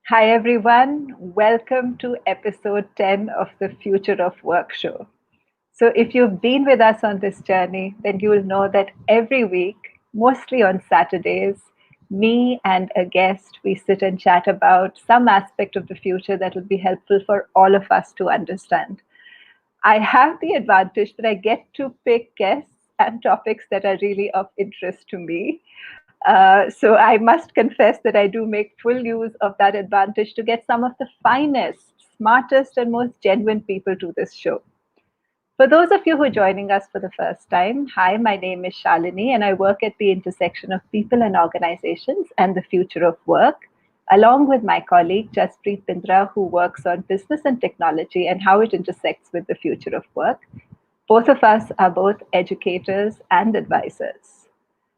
Hi, everyone. Welcome to episode 10 of the Future of Work show. So, if you've been with us on this journey, then you will know that every week, mostly on Saturdays, me and a guest, we sit and chat about some aspect of the future that will be helpful for all of us to understand. I have the advantage that I get to pick guests and topics that are really of interest to me. So I must confess that I do make full use of that advantage to get some of the finest, smartest, and most genuine people to this show. For those of you who are joining us for the first time, hi, my name is Shalini, and I work at the intersection of people and organizations and the future of work, along with my colleague Jaspreet Pindra, who works on business and technology and how it intersects with the future of work. Both of us are both educators and advisors.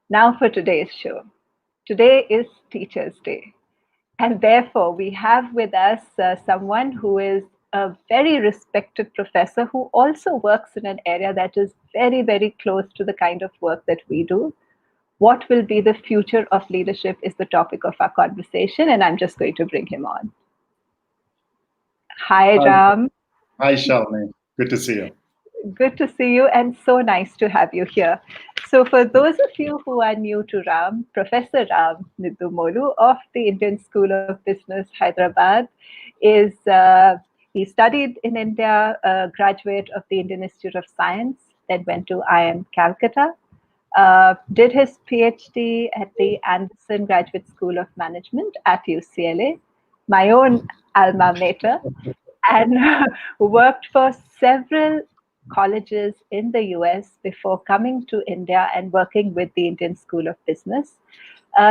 Now for today's show. Today is Teachers' Day. And therefore, we have with us someone who is a very respected professor who also works in an area that is very, very close to the kind of work that we do. What will be the future of leadership is the topic of our conversation, and I'm just going to bring him on. Hi, Hi, Ram. hi, Shalini. Good to see you. Good to see you, and so nice to have you here. So, for those of you who are new to Ram, Professor Ram Nidumolu of the Indian School of Business, Hyderabad, is he studied in India, a graduate of the Indian Institute of Science, then went to IIM Calcutta, did his PhD at the Anderson Graduate School of Management at UCLA, my own alma mater, and worked for several colleges in the US before coming to India and working with the Indian School of Business.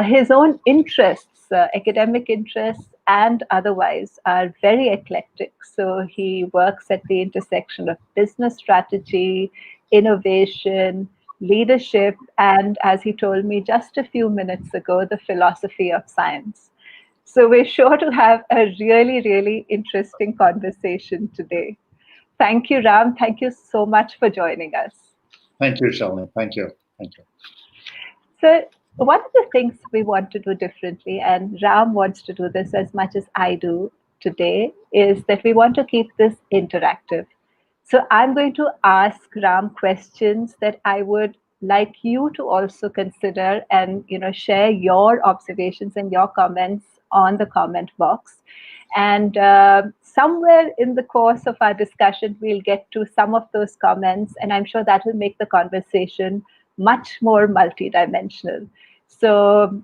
His own interests, academic interests and otherwise, are very eclectic. So he works at the intersection of business strategy, innovation, leadership, and as he told me just a few minutes ago, the philosophy of science. So we're sure to have a really, really interesting conversation today. Thank you, Ram. Thank you so much for joining us. Thank you, Shalini. Thank you. Thank you. So, one of the things we want to do differently, and Ram wants to do this as much as I do today, is that we want to keep this interactive. So, I'm going to ask Ram questions that I would like you to also consider and share your observations and your comments on the comment box. And somewhere in the course of our discussion, we'll get to some of those comments, and I'm sure that will make the conversation much more multidimensional. So,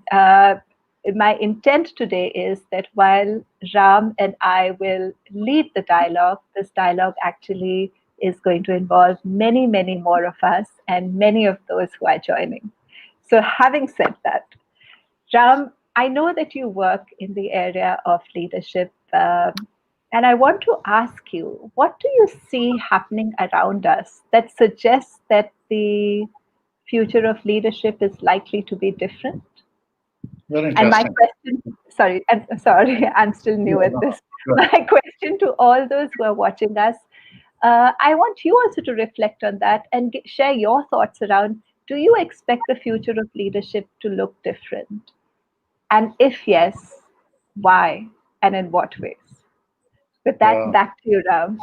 my intent today is that while Ram and I will lead the dialogue, this dialogue actually is going to involve many, many more of us and many of those who are joining. So, having said that, Ram, I know that you work in the area of leadership, and I want to ask you, what do you see happening around us that suggests that the future of leadership is likely to be different? Very And my interesting. question, sorry, I'm still Yeah, new at no, this. good. My question to all those who are watching us, I want you also to reflect on that and share your thoughts around, do you expect the future of leadership to look different? And if yes, why and in what ways? With that, Yeah, back to you, Ram.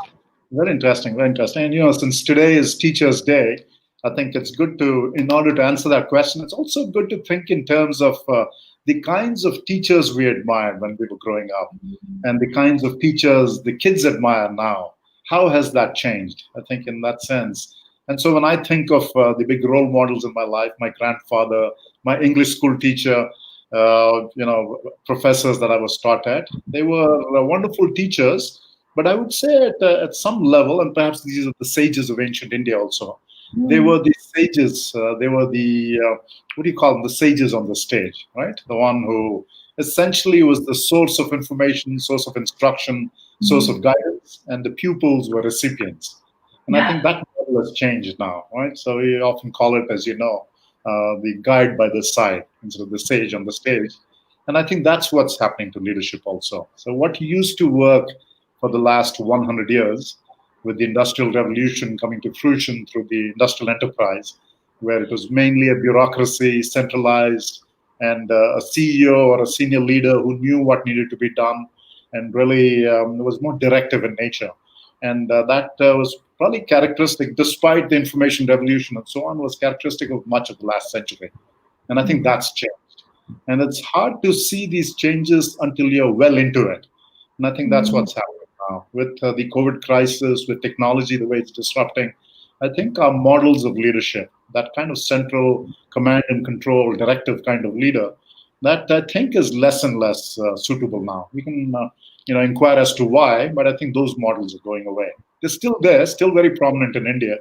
very interesting. Very interesting. And since today is Teachers' Day, I think it's good to, in order to answer that question, it's also good to think in terms of the kinds of teachers we admired when we were growing up, and the kinds of teachers the kids admire now. How has that changed? I think in that sense. And so when I think of the big role models in my life, my grandfather, my English school teacher, professors that I was taught at, they were wonderful teachers. But I would say at some level, and perhaps these are the sages of ancient India also, they Mm. were the sages. They were the, what do you call them? The sages on the stage, right? The one who essentially was the source of information, source of instruction, source of guidance, and the pupils were recipients. And I think that model has changed now, right? So we often call it, as you know, the guide by the side instead of the sage on the stage. And I think that's what's happening to leadership also. So what used to work for the last 100 years, with the Industrial Revolution coming to fruition through the industrial enterprise, where it was mainly a bureaucracy, centralized, and a CEO or a senior leader who knew what needed to be done and really was more directive in nature. And that was probably characteristic, despite the information revolution and so on, was characteristic of much of the last century. And I think that's changed. And it's hard to see these changes until you're well into it. And I think that's Mm. what's happening now with the COVID crisis, with technology, the way it's disrupting. I think our models of leadership, that kind of central command and control, directive kind of leader, that I think is less and less suitable now. We can, inquire as to why, but I think those models are going away. They're still there, still very prominent in India,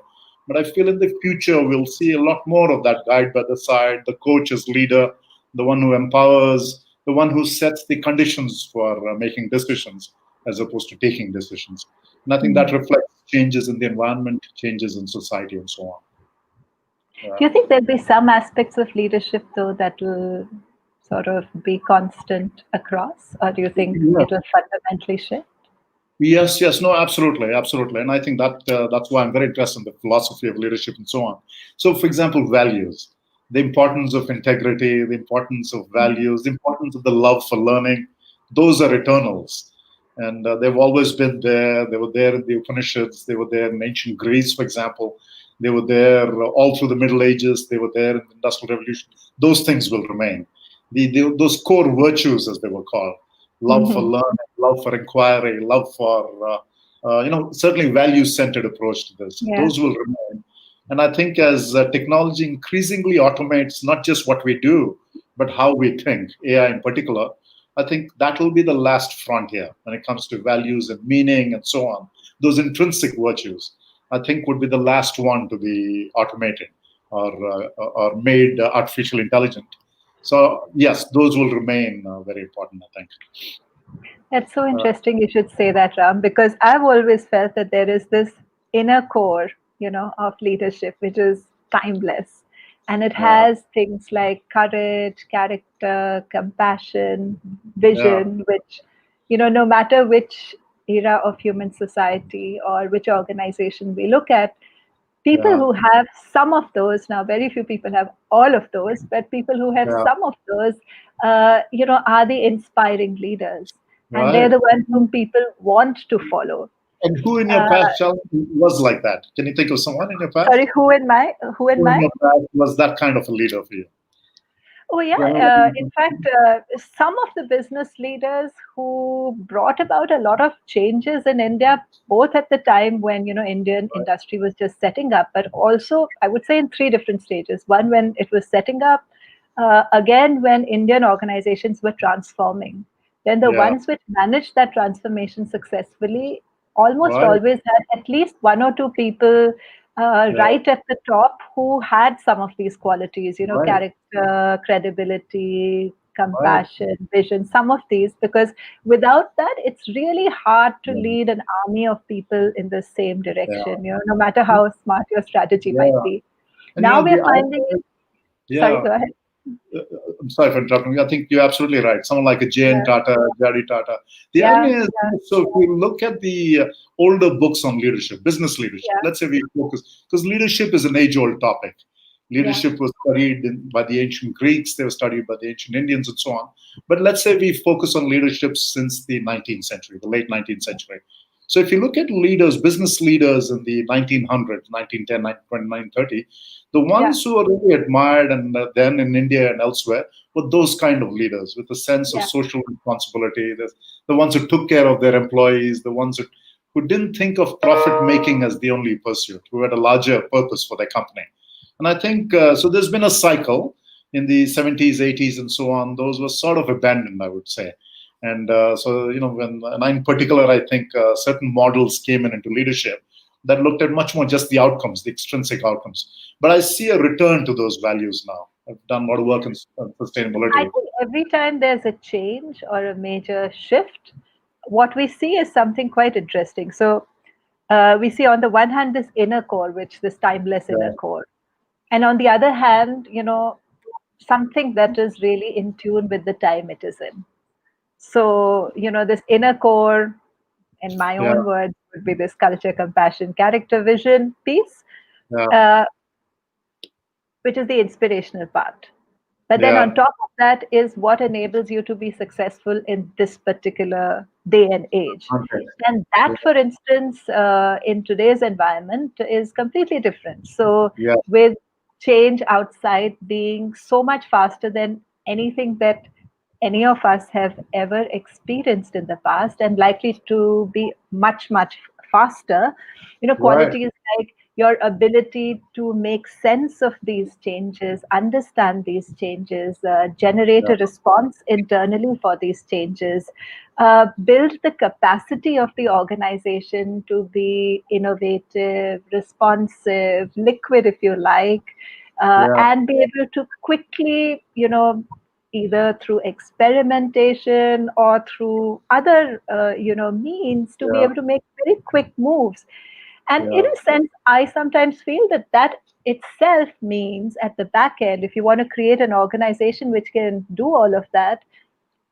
but I feel in the future we'll see a lot more of that guide by the side, the coach as leader, the one who empowers, the one who sets the conditions for making decisions as opposed to taking decisions. And I think that Mm. reflects changes in the environment, changes in society, and so on. Do you think there'll be some aspects of leadership, though, that will sort of be constant across, or do you think Yeah. it will fundamentally shift? Yes, yes, no, absolutely, absolutely, and I think that that's why I'm very interested in the philosophy of leadership and so on. So, for example, values, the importance of integrity, the importance of values, the importance of the love for learning, those are eternals, and they've always been there. They were there in the Upanishads. They were there in ancient Greece, for example. They were there all through the Middle Ages. They were there in the Industrial Revolution. Those things will remain. Those core virtues, as they were called, love for Mhm. learning, love for inquiry, love for certainly value-centered approach to this. Yeah. Those will remain. And I think as technology increasingly automates not just what we do, but how we think, AI in particular, I think that will be the last frontier when it comes to values and meaning and so on. Those intrinsic virtues, I think, would be the last one to be automated or made artificially intelligent. So yes, those will remain very important, I think. That's so Uh, interesting you should say that, Ram, because I've always felt that there is this inner core, of leadership, which is timeless. And it yeah, has things like courage, character, compassion, yeah, vision, which, no matter which era of human society or which organization we look at, people yeah, who have some of those, now very few people have all of those, but people who have yeah. some of those, are the inspiring leaders, and they're Right. the ones whom people want to follow. And who in your uh, past, Charlie, was like that? Can you think of someone in your past? Sorry, who in Who in my your past was that kind of a leader for you? Oh, yeah. Yeah. In fact, some of the business leaders who brought about a lot of changes in India, both at the time when, Indian industry was just setting up, but also, I would say, in three different stages. One, when it was setting up, again, when Indian organizations were transforming. Then the Yeah. ones which managed that transformation successfully almost Right. always had at least one or two people Yeah. right at the top who had some of these qualities, Right. character, credibility, Right. compassion, vision, some of these, because without that, it's really hard to Yeah. lead an army of people in the same Yeah. direction, no matter how smart your strategy might Yeah. be. And Now the we're finding irony, it. Sorry, yeah. go ahead. I'm sorry for interrupting you. I think you're absolutely right. Someone like a Jane Yeah, Tata, Jari Tata. The irony yeah, is, yeah, so if we look at the older books on leadership, business leadership, yeah, let's say we focus, because leadership is an age-old topic. yeah, Leadership was studied by the ancient Greeks, they were studied by the ancient Indians, and so on. But let's say we focus on leadership since the 19th century, the late 19th century. So if you look at leaders, business leaders in the 1900s, 1910, 1920, the yeah, ones who are really admired and then in India and elsewhere were those kind of leaders with a sense of yeah, social responsibility, the ones who took care of their employees, the ones who didn't think of profit making as the only pursuit, who had a larger purpose for their company. And I think so. There's been a cycle in the 70s, 80s, and so on. Those were sort of abandoned, I would say. And so, when, and in particular, I think certain models came into leadership that looked at much more just the outcomes, the extrinsic outcomes. But I see a return to those values now. I've done a lot of work in I sustainability. think every time there's a change or a major shift, what we see is something quite interesting. So we see on the one hand this inner core, which this timeless inner Yeah, core, and on the other hand, something that is really in tune with the time it is in. So this inner core, in my yeah, own words, would be this culture, compassion, character, vision piece, yeah, uh, which is the inspirational part. But then Yeah. on top of that is what enables you to be successful in this particular day and age. Context. And that, for instance, in today's environment is completely different. So, Yeah. with change outside being so much faster than anything that any of us have ever experienced in the past and likely to be much, much faster, Right. qualities like your ability to make sense of these changes, understand these changes, generate Yeah. a response internally for these changes, build the capacity of the organization to be innovative, responsive, liquid, if you like, Yeah. and be able to quickly, either through experimentation or through other, means to be Yeah. able to make very quick moves. And in Yeah. a sense, I sometimes feel that that itself means at the back end, if you want to create an organization which can do all of that,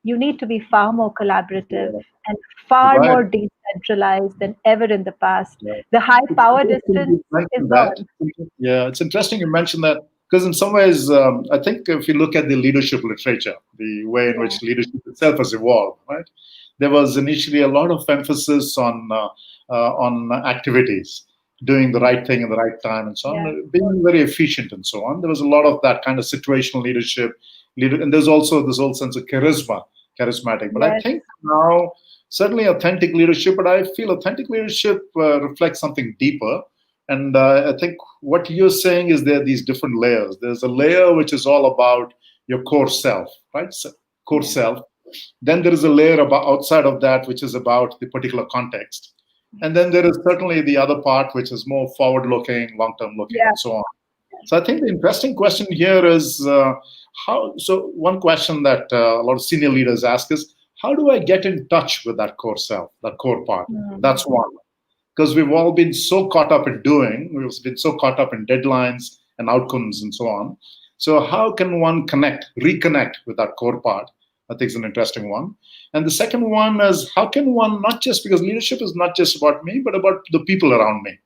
you need to be far more collaborative Yeah. and far Right. more decentralized than ever in the past. Yeah. The high It's power interesting distance you is mentioned that. gone. Yeah, it's interesting you mentioned that because in some ways, I think if you look at the leadership literature, the way in Yeah. which leadership itself has evolved, right? There was initially a lot of emphasis on activities, doing the right thing in the right time, and so Yeah. on, being very efficient and so on. There was a lot of that kind of situational leadership, and there's also this whole sense of charismatic. But I Yes. think now certainly authentic leadership, but I feel authentic leadership reflects something deeper. And I think what you're saying is there are these different layers. There's a layer which is all about your core self, right? So, core Yeah. self. Then there is a layer about outside of that, which is about the particular context. And then there is certainly the other part, which is more forward-looking, long-term looking, Yeah. and so on. So I think the interesting question here is how. So one question that a lot of senior leaders ask is, how do I get in touch with that core self, that core part? Mm. That's one. Because we've all been so caught up in doing, we've been so caught up in deadlines and outcomes and so on. So how can one reconnect with that core part? I think is an interesting one. And the second one is how can one not just because leadership is not just about me, but about the people around me.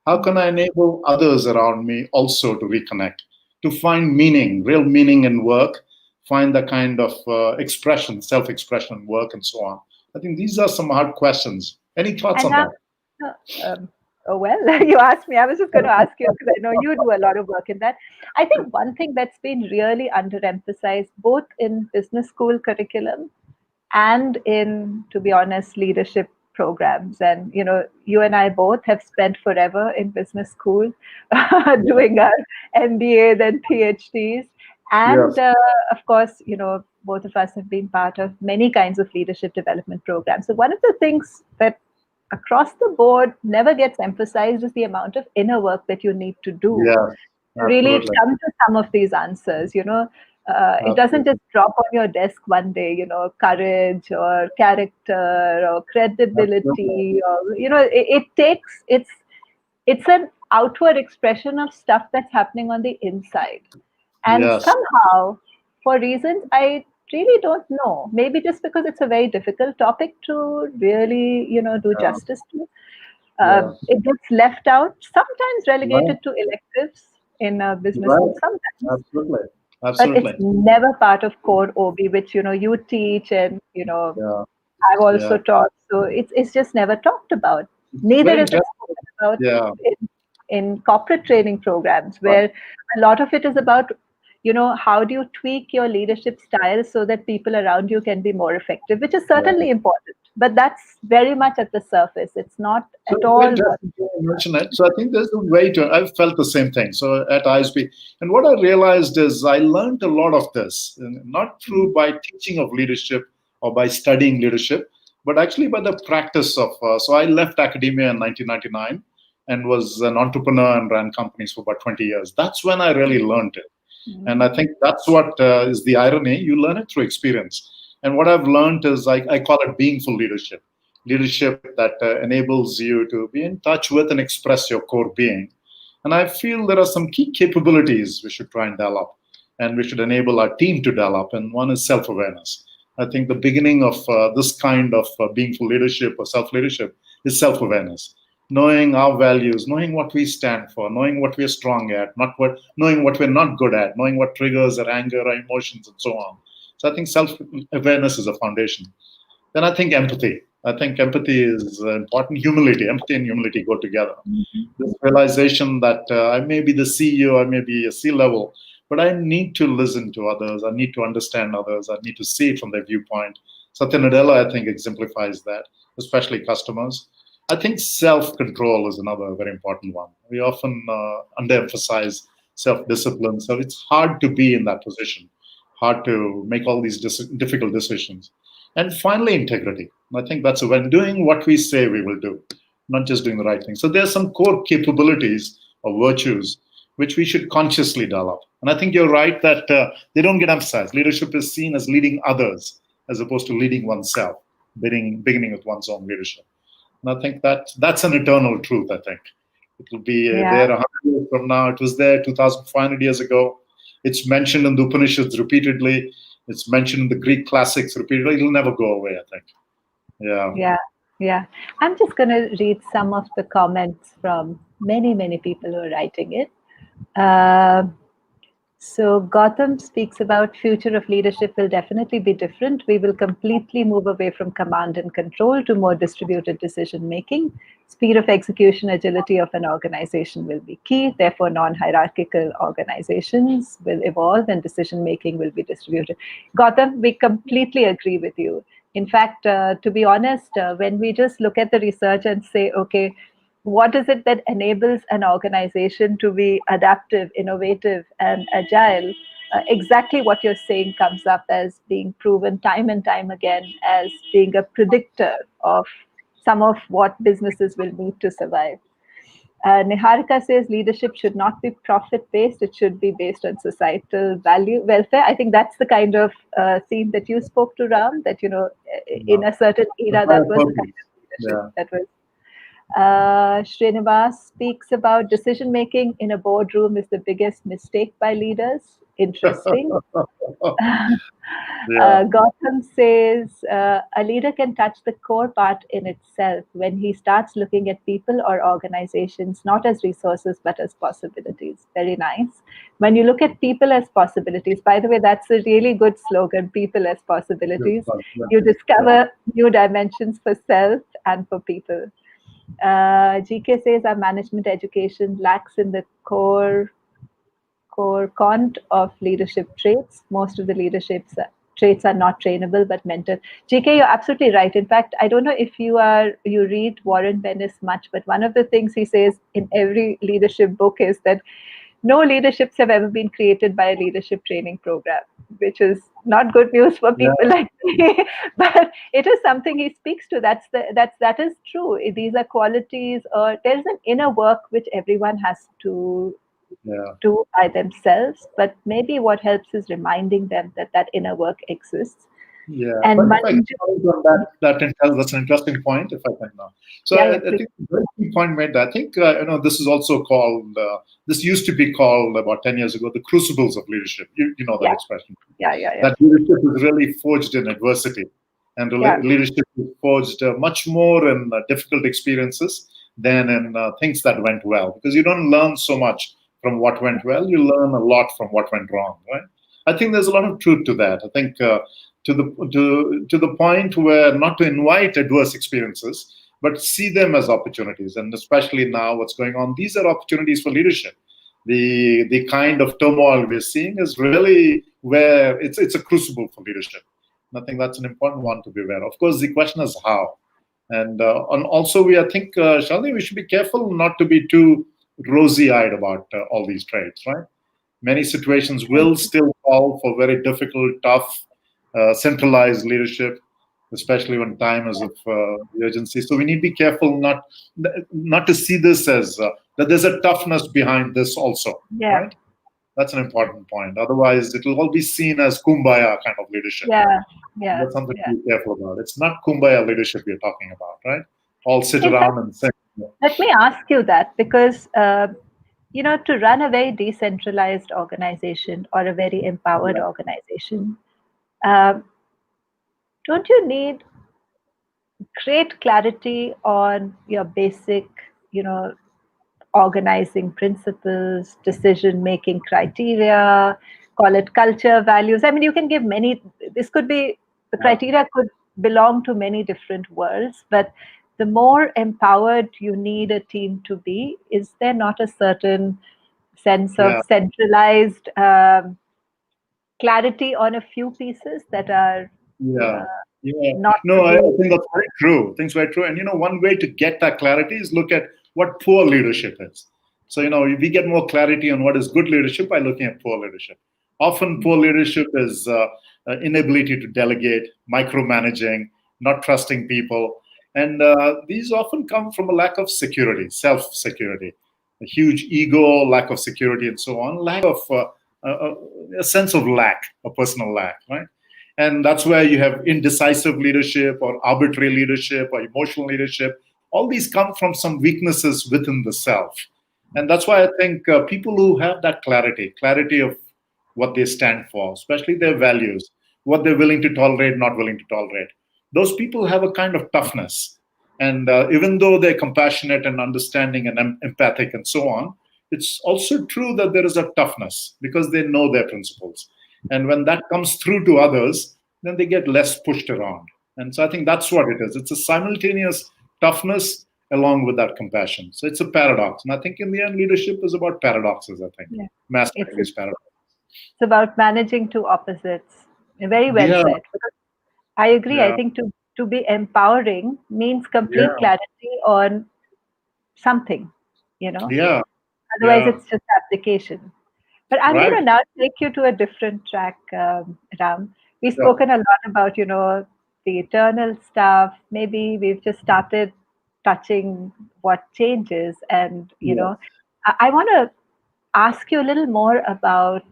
How can I enable others around me also to reconnect, to find meaning, real meaning in work, find the kind of expression, self expression in work, and so on? I think these are some hard questions. Any thoughts And on how, that? oh, well, you asked me. I was just going to ask you because I know you do a lot of work in that. I think one thing that's been really underemphasized, both in business school curriculum and in, to be honest, leadership programs. And, you and I both have spent forever in business school Yeah. doing our MBA, then PhDs. And Yes. of course, both of us have been part of many kinds of leadership development programs. So, one of the things that across the board never gets emphasized is the amount of inner work that you need to do Yes. to really Absolutely. come to some of these answers. It doesn't Absolutely. just drop on your desk one day. Courage or character or Absolutely. credibility, or it takes it's an outward expression of stuff that's happening on the inside. And Yes. somehow, for reasons I really don't know, maybe just because it's a very difficult topic to really, do Yeah. justice to, Yeah. it gets left out, sometimes Right. relegated to electives in a business school, Right. sometimes, Absolutely. but it's Absolutely. never part of core OB, which, you teach and, Yeah. I've also Yeah. taught. So it's just never talked about. It's Neither very is it interesting. spoken about Yeah. in corporate training programs, Right. where a lot of it is about, how do you tweak your leadership style so that people around you can be more effective, which is Yeah. certainly important. But that's very much at the surface. It's not So at it's very all what. interesting you mention it. So I think there's a way to. I've felt the same thing. So at ISB, and what I realized is I learned a lot of this, and not through by teaching of leadership or by studying leadership, but actually by the practice of. So I left academia in 1999 and was an entrepreneur and ran companies for about 20 years. That's when I really learned it. And Mm. I think that's what is the irony. You learn it through experience. And what I've learned is I call it beingful leadership, leadership that enables you to be in touch with and express your core being. And I feel there are some key capabilities we should try and develop, and we should enable our team to develop. And one is self awareness. I think the beginning of this kind of beingful leadership or self leadership is self awareness. knowing our values, knowing what we stand for, knowing what we're strong at, not what, knowing what we're not good at, knowing what triggers our anger, our emotions, and so on. So I think self-awareness is a foundation. Then I think empathy. I think empathy is important. Humility, empathy and humility go together. This realization that I may be the CEO, I may be a C level, but I need to listen to others. I need to understand others. I need to see it from their viewpoint. Satya Nadella, I think, exemplifies that, especially customers. I think self control is another very important one. We often underemphasize self discipline. So it's hard to be in that position, hard to make all these difficult decisions. And finally, integrity. I think that's when doing what we say we will do, not just doing the right thing. So there are some core capabilities or virtues which we should consciously develop. And I think you're right that they don't get emphasized. Leadership is seen as leading others as opposed to leading oneself, beginning with one's own leadership. And I think that that's an eternal truth, I think. It will be Yeah. there 100 years from now. It was there 2,500 years ago. It's mentioned in the Upanishads repeatedly. It's mentioned in the Greek classics repeatedly. It'll never go away, I think. Yeah. Yeah, yeah. I'm just going to read some of the comments from many people who are writing it. Uh, so Gotham speaks about future of leadership will definitely be different. We will completely move away from command and control to more distributed decision making. Speed of execution, agility of an organization will be key. Therefore, non-hierarchical organizations will evolve and decision making will be distributed. Gotham, we completely agree with you. In fact, to be honest, when we just look at the research and say, okay, what is it that enables an organization to be adaptive, innovative, and agile? Exactly what you're saying comes up as being proven time and time again as being a predictor of some of what businesses will need to survive. Niharika says leadership should not be profit based, it should be based on societal value, welfare. I think that's the kind of theme that you spoke to, Ram, that, in a certain The era, that higher was the kind purpose. of leadership Yeah. that was. Srinivas speaks about decision making in a boardroom is the biggest mistake by leaders. Interesting. Yeah. Gotham says a leader can touch the core part in itself when he starts looking at people or organizations not as resources but as possibilities. Very nice. When you look at people as possibilities, by the way, that's a really good slogan, people as Yes, possibilities. yeah. You Yeah. discover new dimensions for self and for people. GK says our management education lacks in the core cont of leadership traits. Most of the traits are not trainable but mental. GK, you're absolutely right. In fact, I don't know if you read Warren Bennis much, but one of the things he says in every leadership book is that no leaderships have ever been created by a leadership training program, which is not good news for Yeah. people like me. But it is something he speaks to. That is true. These are qualities, or there's an inner work which everyone has to Yeah. do by themselves. But maybe what helps is reminding them that that inner work exists. Yeah, but And if I can one, comment on that's an interesting point. If I can now, so yeah, yeah, I please. think a very key point made. I think this is also called. This used to be called about 10 years ago the crucibles of leadership. You know that Yeah, expression. yeah, yeah, yeah, That leadership is really forged in adversity, and yeah, leadership is forged much more in difficult experiences than in things that went well. Because you don't learn so much from what went well; you learn a lot from what went wrong. Right? I think there's a lot of truth to that. I think to the point where not to invite adverse experiences, but see them as opportunities. And especially now, what's going on? These are opportunities for leadership. The kind of turmoil we're seeing is really where it's a crucible for leadership. And I think that's an important one to be aware of. Of course, the question is how. And also, I think, Shalini, we should be careful not to be too rosy-eyed about all these traits, right? Many situations will still call for very difficult, tough, centralized leadership, especially when time is of urgency. So we need to be careful not to see this as that there's a toughness behind this also, yeah, right? That's an important point. Otherwise, it will all be seen as kumbaya kind of leadership. yeah, yeah, That's something yeah. to be careful about. It's not kumbaya leadership we're talking about, right? All sit In fact, around and say, let me ask you that because to run a very decentralized organization or a very empowered yeah, organization, uh, don't you need great clarity on your basic organizing principles, decision making criteria, call it culture, values. I mean, you can give many, this could be, the Yeah. criteria could belong to many different worlds, but the more empowered you need a team to be, is there not a certain sense of Yeah. centralized clarity on a few pieces that are Yeah. uh, Yeah. not No, to I be. think that's very true. I think it's very true. And one way to get that clarity is look at what poor leadership is. So, we get more clarity on what is good leadership by looking at poor leadership. Often, poor leadership is inability to delegate, micromanaging, not trusting people. And these often come from a lack of security, self security, a huge ego, lack of security, and so on, lack of a sense of lack, a personal lack, right? And that's where you have indecisive leadership or arbitrary leadership or emotional leadership. All these come from some weaknesses within the self. And that's why I think people who have that clarity of what they stand for, especially their values, what they're willing to tolerate, not willing to tolerate, those people have a kind of toughness. And even though they're compassionate and understanding and empathic and so on, it's also true that there is a toughness because they know their principles. And when that comes through to others, then they get less pushed around. And so I think that's what it is. It's a simultaneous toughness along with that compassion. So it's a paradox. And I think in the end, leadership is about paradoxes, I think, Yeah. mastering It's these paradoxes. it's about managing two opposites. Very well Yeah, said. Because I agree. I yeah, think to be empowering means complete yeah, clarity on something, you know. yeah, Otherwise, yeah. it's just application. But I'm going Right. to now take you to a different track, Ram. We've Sure. spoken a lot about, the eternal stuff. Maybe we've just started touching what changes. And, Yeah, I want to ask you a little more about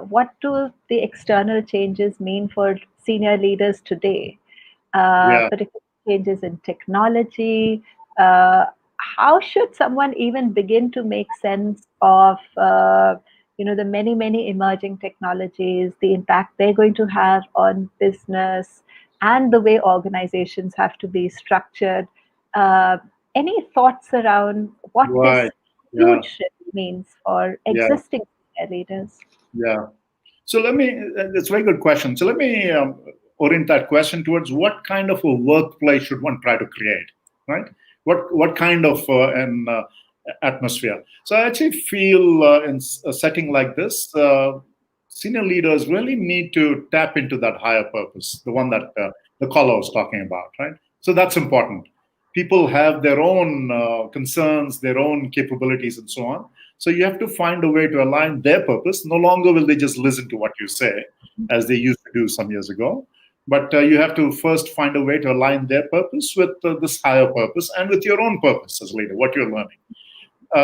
what do the external changes mean for senior leaders today, yeah, particular changes in technology. Uh, how should someone even begin to make sense of the many emerging technologies, the impact they're going to have on business, and the way organizations have to be structured? Uh, any thoughts around what right. this Yeah, huge shift means for yeah, existing senior leaders? yeah. So that's a very good question. So let me orient that question towards what kind of a workplace should one try to create, right? What kind of an atmosphere? So I actually feel in a setting like this, senior leaders really need to tap into that higher purpose, the one that the caller was talking about, right? So that's important. People have their own concerns, their own capabilities, and so on. So you have to find a way to align their purpose. No longer will they just listen to what you say, as they used to do some years ago. But you have to first find a way to align their purpose with this higher purpose and with your own purpose as a leader, what you're learning.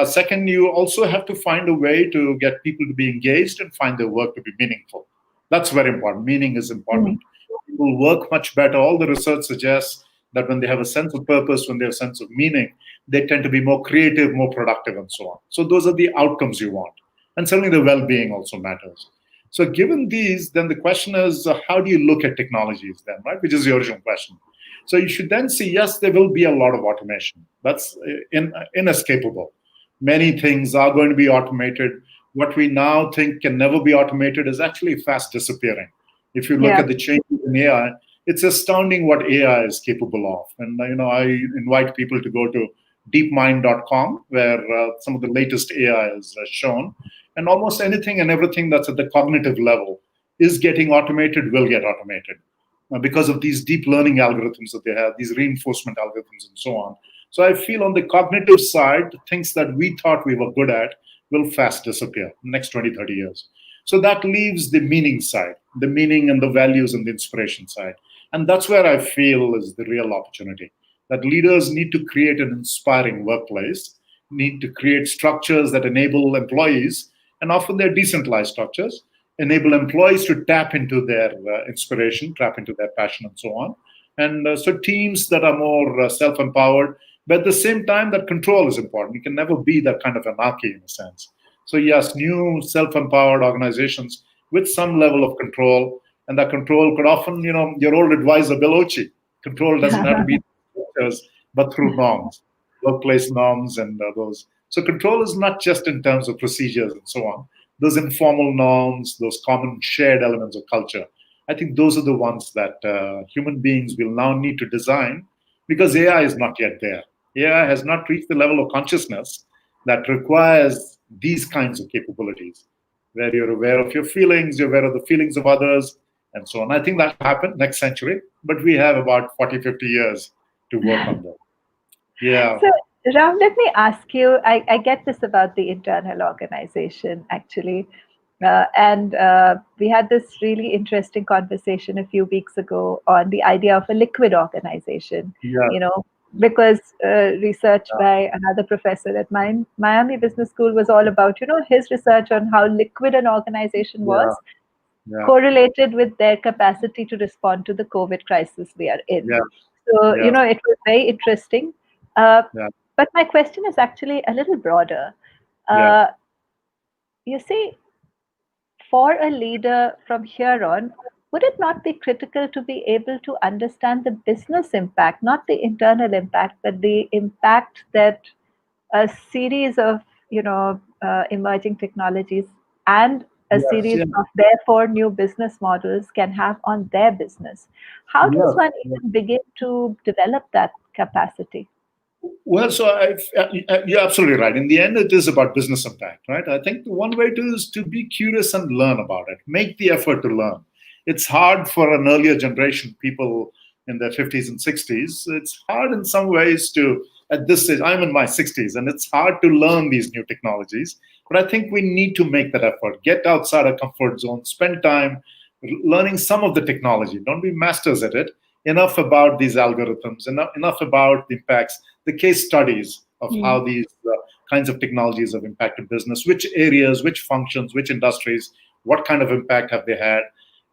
Second, you also have to find a way to get people to be engaged and find their work to be meaningful. That's very important. Meaning is Mm. important. People work much better. All the research suggests that when they have a sense of purpose, when they have a sense of meaning, they tend to be more creative, more productive, and so on. So those are the outcomes you want. And certainly the well-being also matters. So given these, then the question is, how do you look at technologies then, right? Which is the original question. So you should then see, yes, there will be a lot of automation. That's inescapable. Many things are going to be automated. What we now think can never be automated is actually fast disappearing. If you look Yeah. at the changes in AI, it's astounding what AI is capable of. And I invite people to go to deepmind.com, where some of the latest AI is shown. And almost anything and everything that's at the cognitive level is getting automated, will get automated because of these deep learning algorithms that they have, these reinforcement algorithms, and so on. So I feel on the cognitive side, things that we thought we were good at will fast disappear in the next 20, 30 years. So that leaves the meaning side, the meaning and the values and the inspiration side. And that's where I feel is the real opportunity. That leaders need to create an inspiring workplace, need to create structures that enable employees, and often they're decentralized structures, enable employees to tap into their inspiration, tap into their passion, and so on. And so teams that are more self-empowered, but at the same time, that control is important. You can never be that kind of anarchy in a sense. So yes, new self-empowered organizations with some level of control, and that control could often, your old advisor Bill Ochi, control doesn't have to be structures, but through norms. workplace norms and those. So control is not just in terms of procedures and so on. Those informal norms, those common shared elements of culture. I think those are the ones that human beings will now need to design because AI is not yet there. AI has not reached the level of consciousness that requires these kinds of capabilities, where you're aware of your feelings, you're aware of the feelings of others, and so on. I think that will happen next century, but we have about 40, 50 years to work on that. Yeah. So, Ram, let me ask you. I get this about the internal organization, actually. And we had this really interesting conversation a few weeks ago on the idea of a liquid organization, Yeah. you know, because research by another professor at Miami Business School was all about, his research on how liquid an organization Yeah. was Yeah. correlated with their capacity to respond to the COVID crisis we are in. Yeah. So, Yeah. it was very interesting. Uh, Yeah. but my question is actually a little broader. Yeah. Uh, you see, for a leader from here on, would it not be critical to be able to understand the business impact, not the internal impact, but the impact that a series of emerging technologies and a Yes. series Yeah. of therefore new business models can have on their business? How does Yes. one even begin to develop that capacity? Well, so you're absolutely right. In the end, it is about business impact, right? I think the one way to is to be curious and learn about it. Make the effort to learn. It's hard for an earlier generation, people in their 50s and 60s. It's hard in some ways to, at this stage, I'm in my 60s, and it's hard to learn these new technologies. But I think we need to make that effort. Get outside our comfort zone. Spend time learning some of the technology. Don't be masters at it. Enough about these algorithms, enough about the impacts, the case studies of how Mm. these kinds of technologies have impacted business, which areas, which functions, which industries, what kind of impact have they had,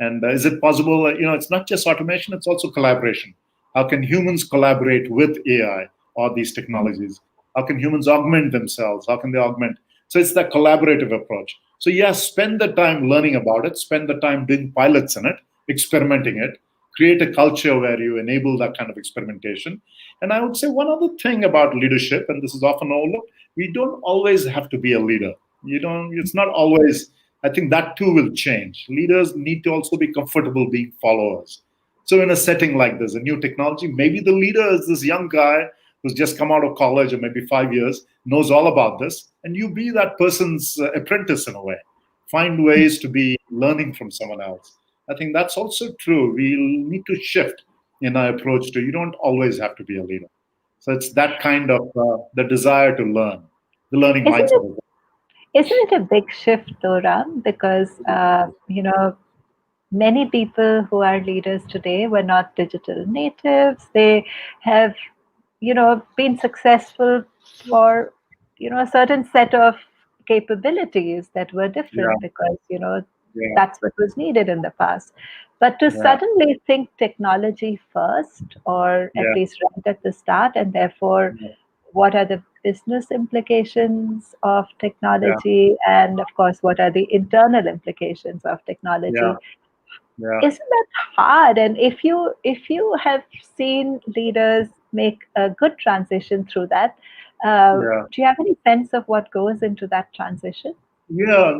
and is it possible? It's not just automation; it's also collaboration. How can humans collaborate with AI or these technologies? How can humans augment themselves? How can they augment? So it's that collaborative approach. So yes, spend the time learning about it. Spend the time doing pilots in it, experimenting it. Create a culture where you enable that kind of experimentation. And I would say one other thing about leadership, and this is often overlooked, we don't always have to be a leader. It's not always, I think that too will change. Leaders need to also be comfortable being followers. So in a setting like this, a new technology, maybe the leader is this young guy who's just come out of college or maybe 5 years, knows all about this, and you be that person's apprentice in a way. Find ways to be learning from someone else. I think that's also true. We'll need to shift in our approach to you don't always have to be a leader. So it's that kind of the desire to learn, the learning Isn't mindset. it isn't it a big shift though, Ram? Because many people who are leaders today were not digital natives. They have, been successful for, a certain set of capabilities that were Yeah, different because, yeah, that's what was needed in the past. But to yeah, suddenly think technology first, or at yeah, least right at the start, and therefore yeah, what are the business implications of yeah, technology, and of course, what are the internal implications of yeah, technology? yeah, Isn't that hard? And if you have seen leaders make a good transition through that, yeah. do you have any sense of what goes into that transition? Yeah,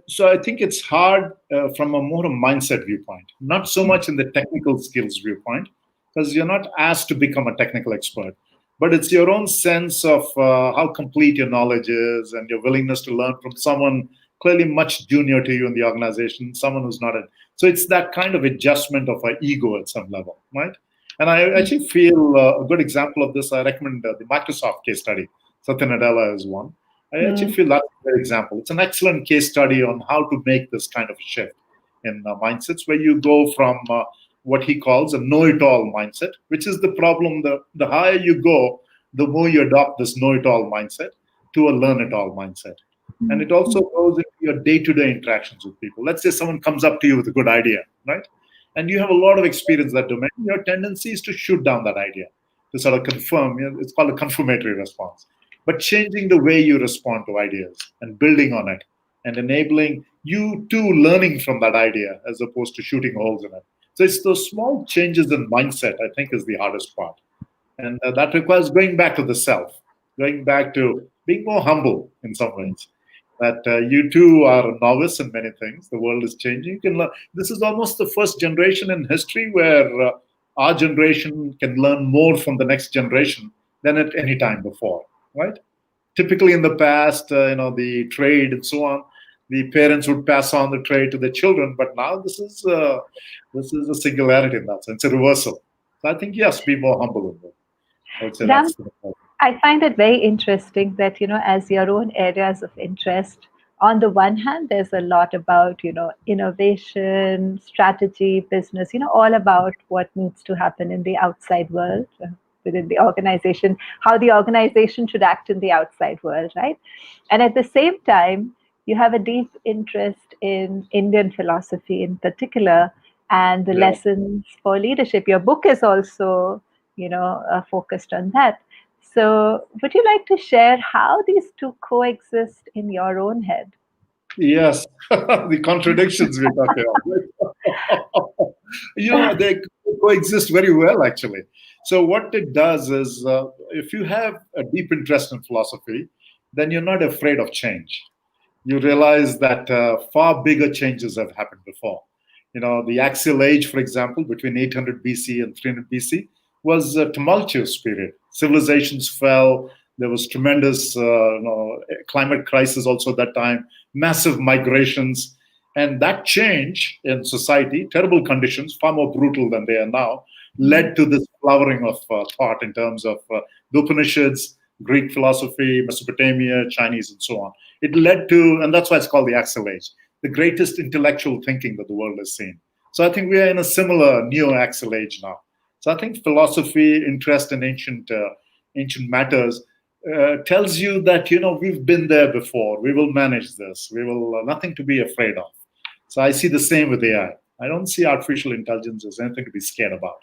so I think it's hard from a more a mindset viewpoint, not so much in the technical skills viewpoint, because you're not asked to become a technical expert, but it's your own sense of how complete your knowledge is and your willingness to learn from someone clearly much junior to you in the organization, someone who's not a. So it's that kind of adjustment of our ego at some level, right? And I actually feel a good example of this. I recommend the Microsoft case study. Satya Nadella is one. I actually Mm, feel that's a great example. It's an excellent case study on how to make this kind of shift in mindsets, where you go from what he calls a know-it-all mindset, which is the problem. The higher you go, the more you adopt this know-it-all mindset to a learn-it-all mindset. And mm, it also mm, goes into your day-to-day interactions with people. Let's say someone comes up to you with a good idea, right? And you have a lot of experience in that domain. Your tendency is to shoot down that idea, to sort of confirm. It's called a confirmatory response, but changing the way you respond to ideas and building on it and enabling you to learning from that idea as opposed to shooting holes in it. So it's those small changes in mindset, I think, is the hardest part. And that requires going back to the self. going back to being more humble in some ways. That you too are a novice in many things. The world is changing. You can learn. This is almost the first generation in history where our generation can learn more from the next generation than at any time before, right? Typically in the past, the trade and so on, the parents would pass on the trade to the children, but now this is a singularity in that sense, a reversal. So I think yes, be more humble in that. I would say Ram, that's the point. I find it very interesting that, as your own areas of interest, on the one hand, there's a lot about, innovation, strategy, business, all about what needs to happen in the outside world, within the organization, how the organization should act in the outside world, right? And at the same time, you have a deep interest in Indian philosophy in particular and the Yeah. lessons for leadership. Your book is also, focused on that. So, would you like to share how these two coexist in your own head? Yes, the contradictions we're talking about. They coexist very well, actually. So, what it does is, if you have a deep interest in philosophy, then you're not afraid of change. You realize that far bigger changes have happened before. The Axial Age, for example, between 800 BC and 300 BC, was a tumultuous period. Civilizations fell. There was tremendous climate crisis also at that time, massive migrations. And that change in society, terrible conditions, far more brutal than they are now, led to this flowering of thought in terms of the Upanishads, Greek philosophy, Mesopotamia, Chinese, and so on. It led to, and that's why it's called the Axial Age, the greatest intellectual thinking that the world has seen. So I think we are in a similar neo-Axial Age now. So I think philosophy, interest in ancient matters, tells you that we've been there before. We will manage this. We will nothing to be afraid of. So I see the same with AI. I don't see artificial intelligence as anything to be scared about.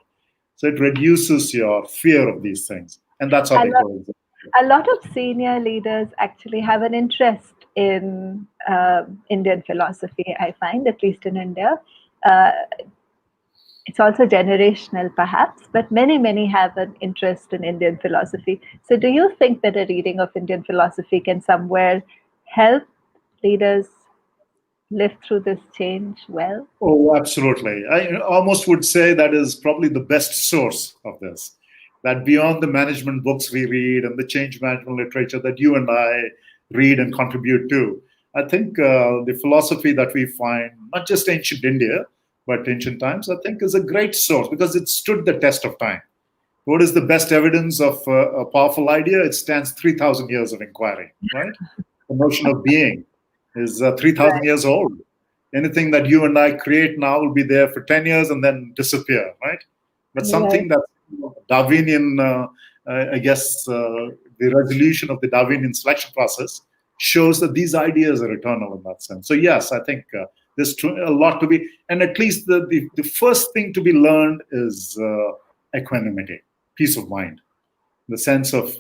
So it reduces your fear of these things, and that's how A they lot, coexist. a lot of senior leaders actually have an interest in Indian philosophy, I find, at least in India. Uh, it's also generational, perhaps, but many, many have an interest in Indian philosophy. So, do you think that a reading of Indian philosophy can somewhere help leaders live through this change well? Oh, absolutely. I almost would say that is probably the best source of this. That beyond the management books we read and the change management literature that you and I read and contribute to, I think the philosophy that we find, not just ancient India, but ancient times, I think is a great source because it stood the test of time. What is the best evidence of a powerful idea? It stands 3,000 years of inquiry, right? The notion of being is 3,000 Right. years old. Anything that you and I create now will be there for 10 years and then disappear, right? But Right. something that Darwinian, I guess, the resolution of the Darwinian selection process shows that these ideas are eternal in that sense. So, yes, I think there's a lot to be, and at least the first thing to be learned is equanimity, peace of mind, the sense of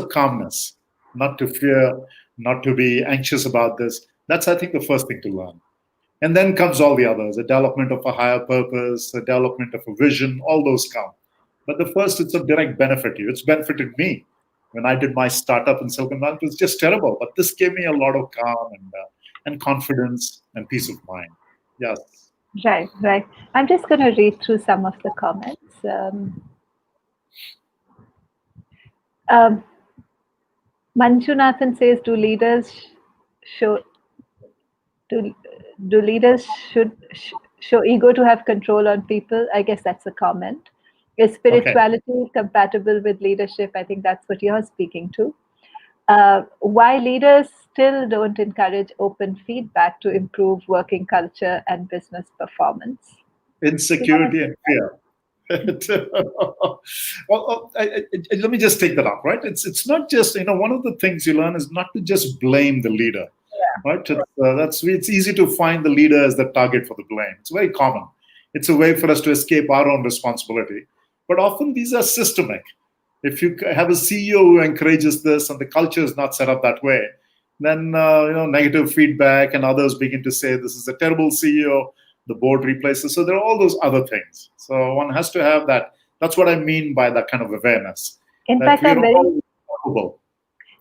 calmness, not to fear, not to be anxious about this. That's, I think, the first thing to learn. And then comes all the others, the development of a higher purpose, the development of a vision, all those come. But the first, it's of direct benefit to you. It's benefited me. When I did my startup in Silicon Valley, it was just terrible. But this gave me a lot of calm and confidence and peace of mind. Yes. Right, right. I'm just going to read through some of the comments. Um, Manjunathan says, show do, do leaders show ego to have control on people? I guess that's a comment. Is Okay. spirituality compatible with leadership? I think that's what you're speaking to. Why leaders still don't encourage open feedback to improve working culture and business performance? Do you want Insecurity and fear. Let me just take that up, right? It's not just one of the things you learn is not to just blame the leader, right? It's easy to find the leader as the target for the blame. It's very common. It's a way for us to escape our own responsibility. But often these are systemic. If you have a CEO who encourages this and the culture is not set up that way, then negative feedback and others begin to say this is a terrible CEO. The board replaces. So there are all those other things. So one has to have that. That's what I mean by that kind of awareness. In That fact, we are all. remarkable.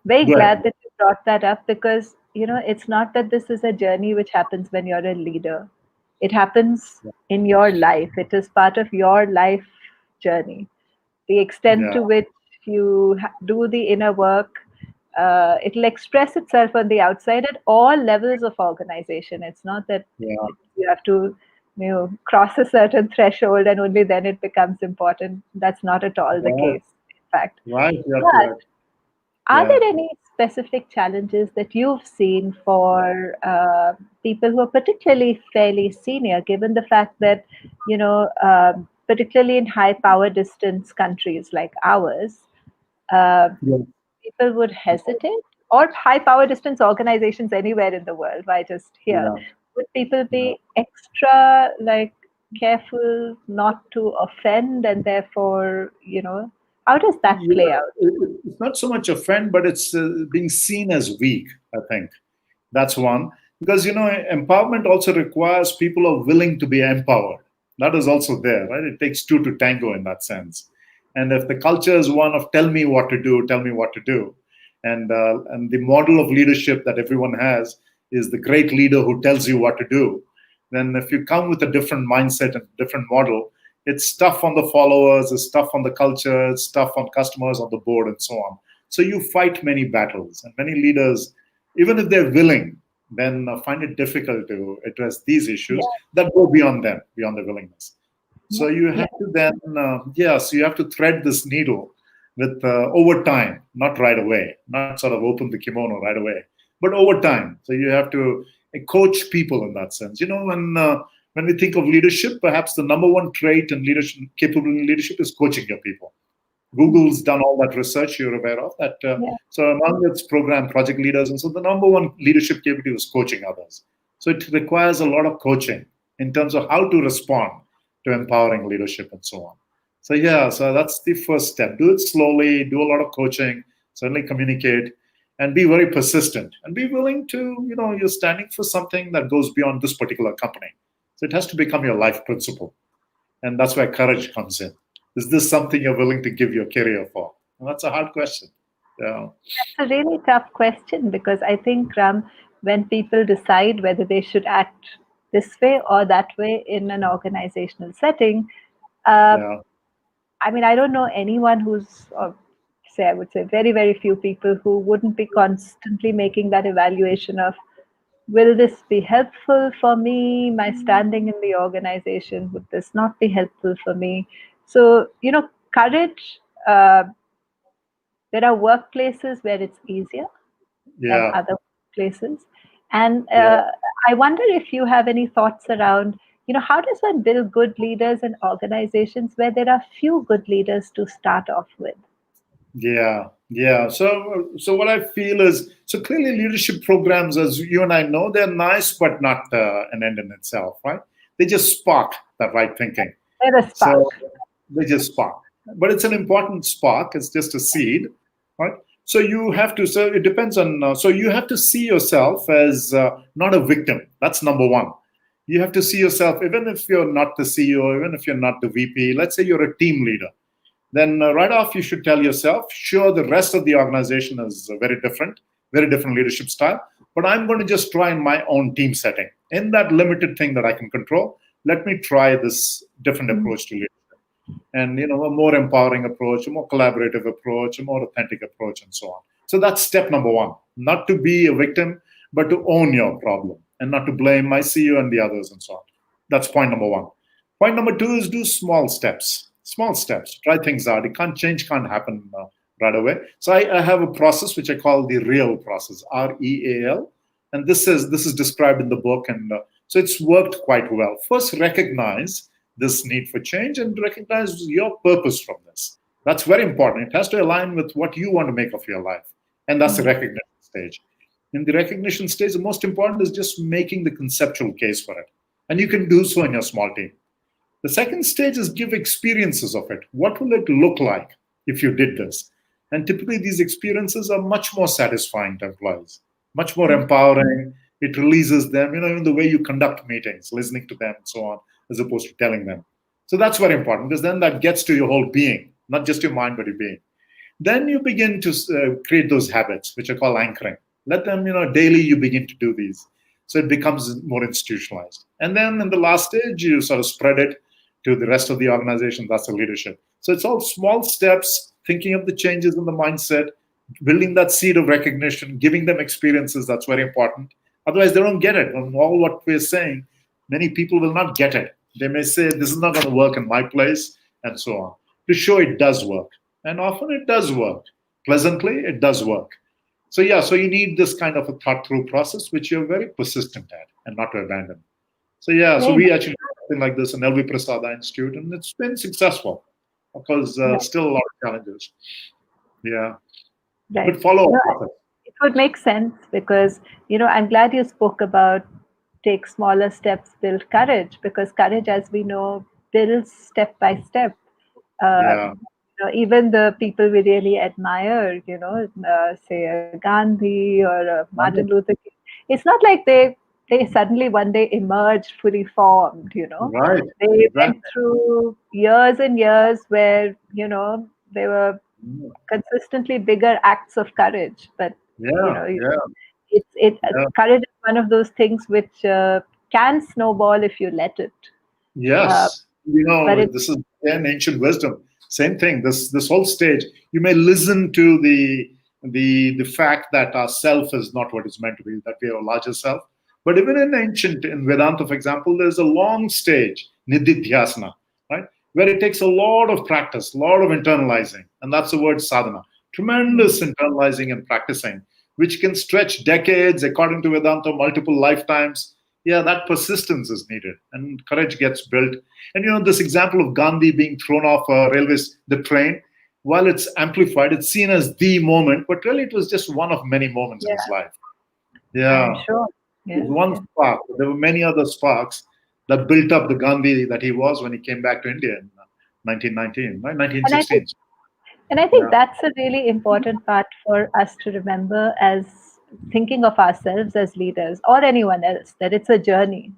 Very Go ahead. glad that you brought that up because, it's not that this is a journey which happens when you're a leader. It happens in your life. It is part of your life journey. The extent Yeah, to which you do the inner work, it'll express itself on the outside at all levels of organization. It's not that yeah, you have to, cross a certain threshold and only then it becomes important. That's not at all the yeah. case, in fact. Right, you're But correct. are Yeah. there any specific challenges that you've seen for people who are particularly fairly senior, given the fact that, particularly in high power distance countries like ours, uh, Yeah. people would hesitate, or high power distance organizations anywhere in the world, why just here? Yeah. Would people Yeah. be extra like careful not to offend, and therefore, how does that Yeah, play out? it's not so much offend, but it's being seen as weak, I think. That's one. Because, empowerment also requires people who are willing to be empowered. That is also there, right? It takes two to tango in that sense. And if the culture is one of tell me what to do, tell me what to do, and the model of leadership that everyone has is the great leader who tells you what to do, then if you come with a different mindset and different model, it's tough on the followers, it's tough on the culture, it's tough on customers, on the board, and so on. So you fight many battles, and many leaders, even if they're willing, then find it difficult to address these issues Yeah, that go beyond them, beyond the willingness. So you yeah, have to then, so you have to thread this needle with over time, not right away, not sort of open the kimono right away, but over time. So you have to coach people in that sense. When we think of leadership, perhaps the number one trait in leadership, capable in leadership, is coaching your people. mm, Google's done all that research you're aware of that. yeah, So among its program project leaders, and so the number one leadership capability was coaching others. So it requires a lot of coaching in terms of how to respond to empowering leadership and so on. So yeah, so that's the first step. Do it slowly. Do a lot of coaching. Certainly communicate, and be very persistent. And be willing to, you're standing for something that goes beyond this particular company. So it has to become your life principle, and that's where courage comes in. Is this something you're willing to give your career for? And that's a hard question. Yeah. it's a really tough question because I think, Ram, when people decide whether they should act this way or that way in an organizational setting, uh, Yeah. I mean, I don't know anyone who's, or say, I would say very, very few people who wouldn't be constantly making that evaluation of, will this be helpful for me, my standing in the organization? Would this not be helpful for me? So, courage, there are workplaces where it's easier than Yeah. other places. And Yeah. I wonder if you have any thoughts around, how does one build good leaders in organizations where there are few good leaders to start off with? Yeah. Yeah. So what I feel is, so clearly leadership programs, as you and I know, they're nice, but not an end in itself, right? They just spark that right thinking. They're a So spark. they just spark. But it's an important spark. It's just a seed, right? So you have to. So it depends on. So you have to see yourself as not a victim. That's number one. You have to see yourself, even if you're not the CEO, even if you're not the VP. Let's say you're a team leader. Then right off, you should tell yourself, sure, the rest of the organization is very different leadership style. But I'm going to just try in my own team setting, in that limited thing that I can control. Let me try this different Mm, approach to leadership, and a more empowering approach, a more collaborative approach, a more authentic approach, and so on. So that's step number one: not to be a victim, but to own your problem and not to blame my CEO and the others and so on. That's point number one. Point number two is do small steps. Small steps. Try things out. It can't change. Can't happen right away. So I have a process which I call the REAL process. REAL, and this is described in the book, and so it's worked quite well. First, recognize this need for change and recognize your purpose from this. That's very important. It has to align with what you want to make of your life. And that's the mm, recognition stage. In the recognition stage, the most important is just making the conceptual case for it. And you can do so in your small team. The second stage is give experiences of it. What will it look like if you did this? And typically, these experiences are much more satisfying to employees, much more mm, empowering. It releases them, in the way you conduct meetings, listening to them, and so on, as opposed to telling them. So that's very important because then that gets to your whole being, not just your mind, but your being. Then you begin to create those habits, which are called anchoring. Let them, daily you begin to do these. So it becomes more institutionalized. And then in the last stage, you sort of spread it to the rest of the organization. That's the leadership. So it's all small steps, thinking of the changes in the mindset, building that seed of recognition, giving them experiences. That's very important. Otherwise, they don't get it. On all what we're saying, many people will not get it. They may say, this is not going to work in my place, and so on. To show it does work. And often it does work. Pleasantly, it does work. So yeah, so you need this kind of a thought-through process, which you're very persistent at and not to abandon. So yeah, so Very we nice. actually do something like this in LV Prasada Institute, and it's been successful. Of course, Right. still a lot of challenges. Yeah, Right. but follow No, up. it would make sense because, I'm glad you spoke about take smaller steps, build courage, because courage, as we know, builds step by step. Uh, Yeah, Even the people we really admire, say a Gandhi or a Martin Luther King, it's not like they suddenly one day emerged fully formed. right, They went exactly. through years and years where, they were consistently bigger acts of courage. But you Yeah, know, yeah, yeah. courage is one of those things which can snowball if you let it. Uh, Yes, but it, this is again ancient wisdom. Same thing. This whole stage, you may listen to the fact that our self is not what it's meant to be, that we have a larger self. But even in Vedanta, for example, there's a long stage, nididhyasana, right, where it takes a lot of practice, a lot of internalizing, and that's the word sadhana. Tremendous internalizing and practicing, which can stretch decades, according to Vedanta, multiple lifetimes. Yeah, that persistence is needed and courage gets built. And this example of Gandhi being thrown off the train, while it's amplified, it's seen as the moment, but really it was just one of many moments in his yeah, life. I'm Yeah, sure. it was Yes, one yes. spark. There were many other sparks that built up the Gandhi that he was when he came back to India in 1919, right? And I think 1916. And I think Yeah, that's a really important part for us to remember as thinking of ourselves as leaders or anyone else, that it's a journey.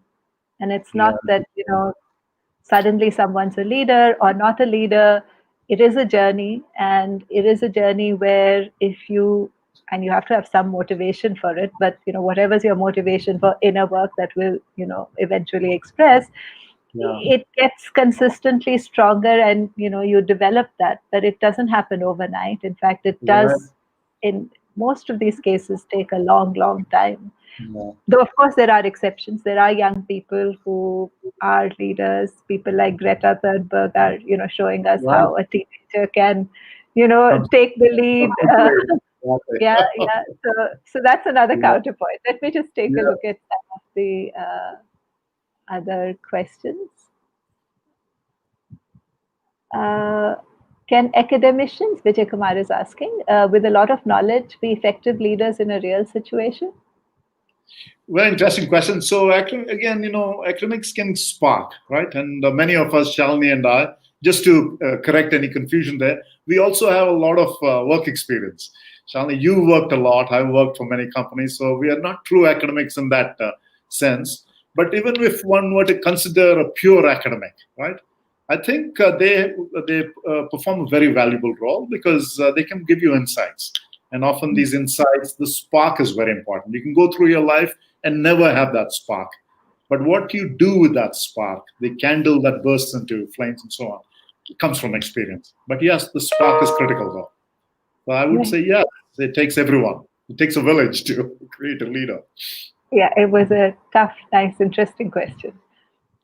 And it's yeah, not that, suddenly someone's a leader or not a leader. It is a journey. And it is a journey where and you have to have some motivation for it, but, whatever's your motivation for inner work that will, eventually express, yeah. it gets consistently stronger and you develop that, but it doesn't happen overnight. In fact, it Right. does in most of these cases take a long time, Yeah. though of course there are exceptions. There are young people who are leaders. People like Greta Thunberg are showing us Right. how a teenager can Comes take the lead. Exactly. Yeah, so that's another Yeah. counterpoint. Let me just take a Yeah. look at some of the other questions. Uh, can academicians, Vijay Kumar is asking, with a lot of knowledge, be effective leaders in a real situation? Very interesting question. So, again, academics can spark, right? And many of us, Shalini and I, just to correct any confusion there, we also have a lot of work experience. Shalini, you worked a lot. I worked for many companies. So, we are not true academics in that sense. But even if one were to consider a pure academic, right? I think they perform a very valuable role because they can give you insights. And often these insights, the spark is very important. You can go through your life and never have that spark. But what you do with that spark, the candle that bursts into flames and so on, it comes from experience. But yes, the spark is critical though. So I would Right. say yes, it takes everyone. It takes a village to create a leader. Yeah, it was a tough, nice, interesting question.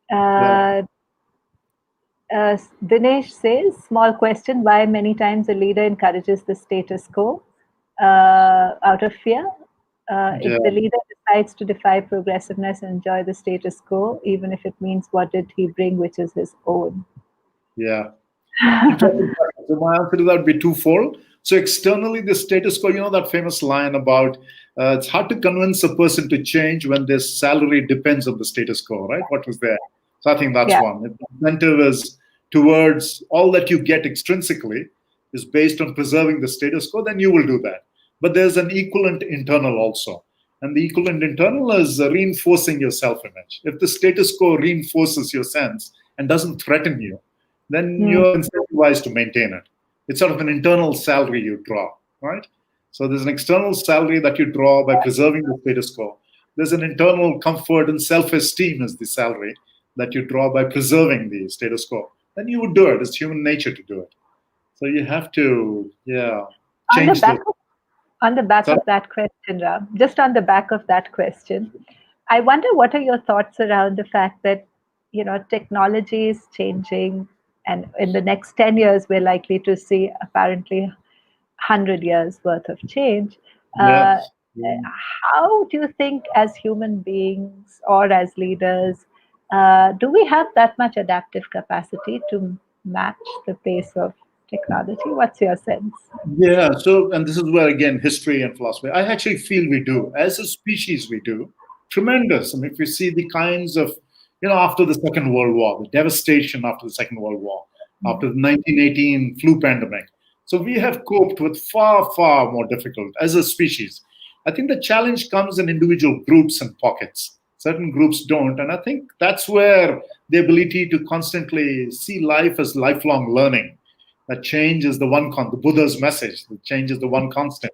Yeah. Uh, Dinesh says, small question, why many times a leader encourages the status quo out of fear? Yeah. If the leader decides to defy progressiveness and enjoy the status quo, even if it means what did he bring, which is his own? Yeah. Interesting question. So my answer to that would be twofold. So externally, the status quo, that famous line about it's hard to convince a person to change when their salary depends on the status quo, right? What was there? So I think that's Yeah. one. If the incentive is towards all that you get extrinsically is based on preserving the status quo, then you will do that. But there's an equivalent internal also. And the equivalent internal is reinforcing your self image. If the status quo reinforces your sense and doesn't threaten you, then Hmm. you're incentivized to maintain it. It's sort of an internal salary you draw, right? So there's an external salary that you draw by preserving the status quo. There's an internal comfort and self-esteem as the salary that you draw by preserving the status quo. Then you would do it. It's human nature to do it. So you have to, yeah, On the change back those. of on the back So, of that question, Ram, just on the back of that question, I wonder what are your thoughts around the fact that technology is changing, and in the next 10 years we're likely to see apparently 100 years worth of change. Uh, yes. how do you think, as human beings or as leaders, do we have that much adaptive capacity to match the pace of technology? What's your sense? Yeah, so, and this is where again history and philosophy, I actually feel we do. As a species, we do. Tremendous. I mean, if you see the kinds of, after the Second World War, the devastation after the Second World War, after the 1918 flu pandemic. So we have coped with far, far more difficult as a species. I think the challenge comes in individual groups and pockets. Certain groups don't. And I think that's where the ability to constantly see life as lifelong learning, that change is the the Buddha's message, that change is the one constant,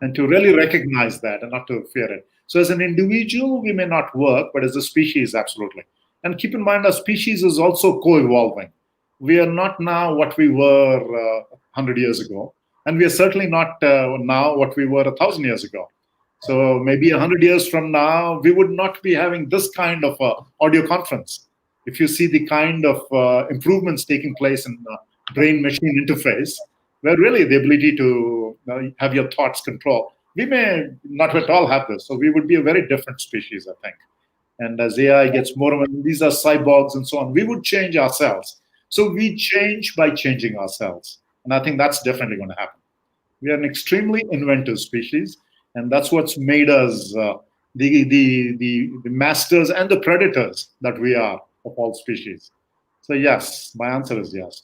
and to really recognize that and not to fear it. So, as an individual, we may not work, but as a species, absolutely. And keep in mind, our species is also co evolving. We are not now what we were 100 years ago, and we are certainly not now what we were 1,000 years ago. So, maybe 100 years from now, we would not be having this kind of audio conference. If you see the kind of improvements taking place in brain machine interface, where really the ability to have your thoughts control. We may not at all have this, so we would be a very different species, I think. And as AI gets more and more, these are cyborgs and so on, we would change ourselves. So we change by changing ourselves. And I think that's definitely going to happen. We are an extremely inventive species, and that's what's made us the masters and the predators that we are of all species. So, yes, my answer is yes.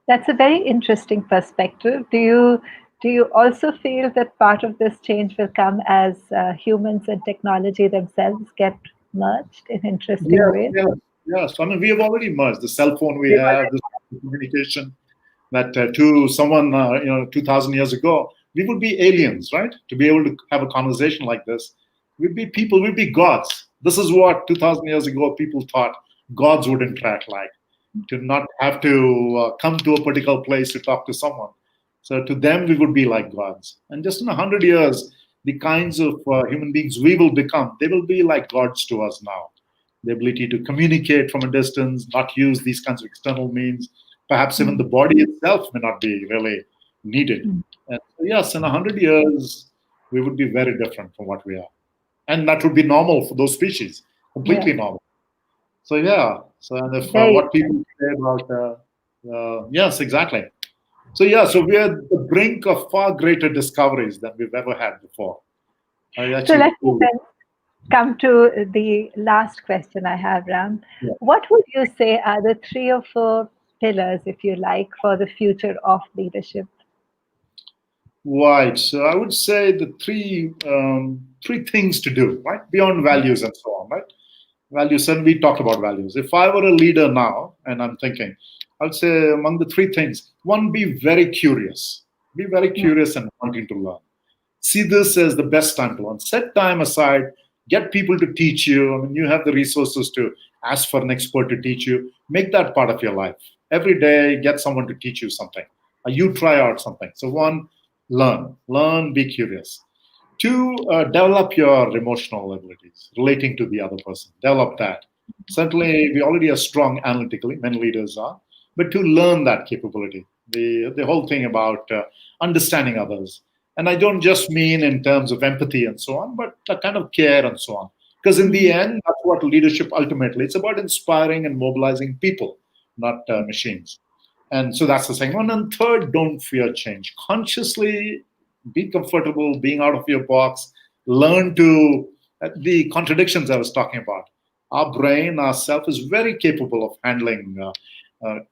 That's a very interesting perspective. Do you also feel that part of this change will come as humans and technology themselves get merged in interesting Yes, ways? yes, yes. I mean, we have already merged the cell phone we We've have, this communication that to someone, 2,000 years ago, we would be aliens, right? To be able to have a conversation like this, we'd be people, we'd be gods. This is what 2,000 years ago people thought gods would interact like, to not have to come to a particular place to talk to someone. So to them, we would be like gods. And just in 100 years, the kinds of human beings we will become, they will be like gods to us now. The ability to communicate from a distance, not use these kinds of external means. Perhaps even the body itself may not be really needed. Mm. And so yes, in 100 years, we would be very different from what we are. And that would be normal for those species, Yeah, completely normal. So yeah. So and if very what people say about yes, exactly. So yeah, so we are at the brink of far greater discoveries than we've ever had before. I So actually let me feel. then come to the last question I have, Ram. Yeah. What would you say are the three or four pillars, if you like, for the future of leadership? Right. So I would say the three things to do, right? Beyond values and so on, right? Values, and we talked about values. If I were a leader now, and I'm thinking, I would say among the three things, one, be very curious. Be very Yeah. curious and wanting to learn. See this as the best time to learn. Set time aside, get people to teach you. I mean, you have the resources to ask for an expert to teach you. Make that part of your life. Every day, get someone to teach you something. You try out something. So, one, learn, be curious. Two, develop your emotional abilities relating to the other person. Develop that. Certainly, we already are strong analytically, many leaders are, but to learn that capability, the whole thing about understanding others. And I don't just mean in terms of empathy and so on, but a kind of care and so on. Because in the Mhm. end, that's what leadership ultimately, it's about inspiring and mobilizing people, not machines. And so that's the second one. And third, don't fear change. Consciously be comfortable being out of your box. Learn to the contradictions I was talking about. Our brain, our self is very capable of handling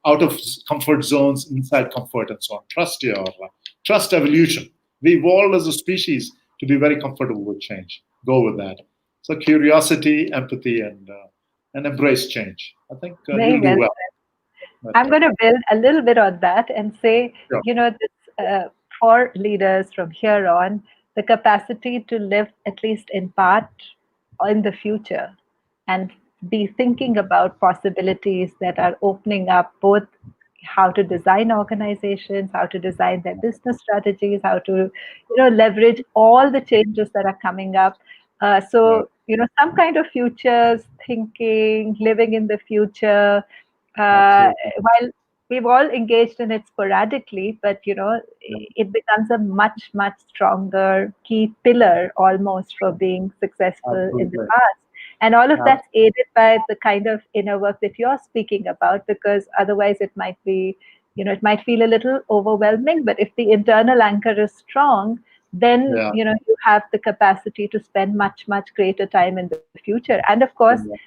out of comfort zones, inside comfort, and so on. Trust evolution. We evolved as a species to be very comfortable with change. Go with that. So curiosity, empathy, and embrace change. I think Very you'll do well well. said. But I'm going to build a little bit on that and say, sure. for leaders from here on, the capacity to live at least in part in the future and be thinking about possibilities that are opening up both how to design organizations, how to design their business strategies, how to leverage all the changes that are coming up. Yeah, Some kind of futures thinking, living in the future, absolutely. while we've all engaged in it sporadically, but Yeah, it becomes a much, much stronger key pillar almost for being successful in the absolutely. past. And all of Ab- that's aided by the kind of inner work that you're speaking about, because otherwise it might be, it might feel a little overwhelming. But if the internal anchor is strong, then yeah, you have the capacity to spend much, much greater time in the future. And of course, yeah,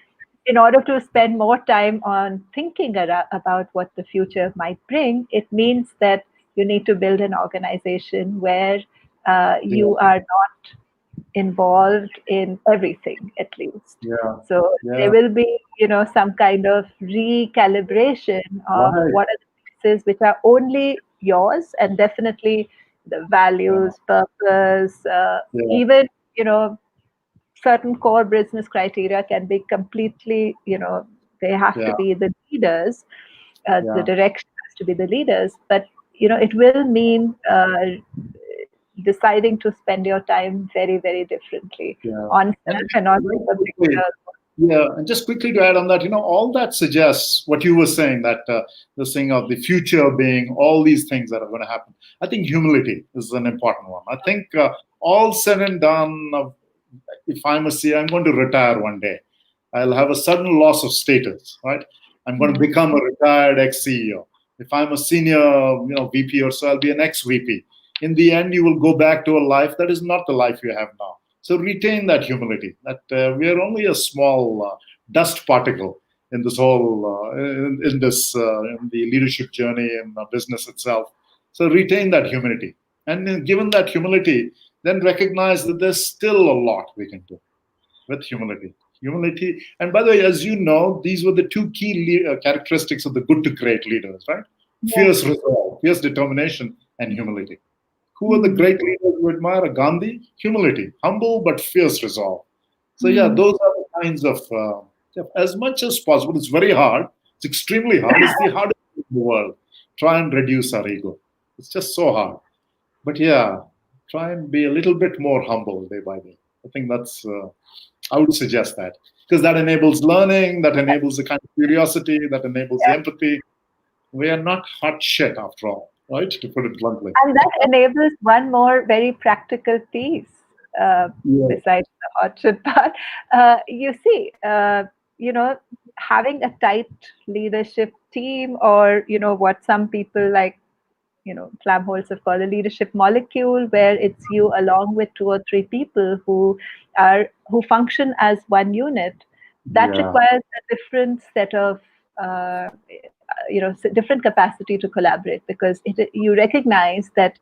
in order to spend more time on thinking about what the future might bring, it means that you need to build an organization where yeah, you are not involved in everything, at least. yeah, So there yeah. will be, some kind of recalibration of Right. what are the pieces which are only yours, and definitely the Yeah, values, purpose, yeah, even, certain core business criteria can be completely, they have to yeah, be the leaders, the yeah, direction has to be the leaders, but it will mean deciding to spend your time very, very differently yeah. on And self and on very the quickly, picture. yeah, and just quickly to add on that, all that suggests what you were saying, that this thing of the future being all these things that are going to happen. I think humility is an important one. I think all said and done, if I'm a CEO, I'm going to retire one day. I'll have a sudden loss of status, right? I'm going to Mm. become a retired ex-CEO. If I'm a senior, VP or so, I'll be an ex-VP. In the end, you will go back to a life that is not the life you have now. So retain that humility. That we are only a small dust particle in this whole in this in the leadership journey and business itself. So retain that humility, and given that humility, then recognize that there's still a lot we can do with humility. Humility, and by the way, as you know, these were the two key characteristics of the good to great leaders, right? Yeah. Fierce resolve, fierce determination, and humility. Who are the Mm. great leaders you admire? Gandhi, humility, humble but fierce resolve. So yeah, Mm. those are the kinds of as much as possible. It's very hard. It's extremely hard. It's the hardest thing in the world. Try and reduce our ego. It's just so hard. But yeah, try and be a little bit more humble day by day. I think that's. I would suggest that because that enables learning, that enables the kind of curiosity, that enables the Yeah. empathy. We are not hot shit after all, right? To put it bluntly. And that enables one more very practical piece, uh, Yeah. besides the hot shit part. You see, having a tight leadership team, or what some people like, Flamholz have called a leadership molecule, where it's you along with two or three people who function as one unit. That Yeah. requires a different set of different capacity to collaborate, because you recognize that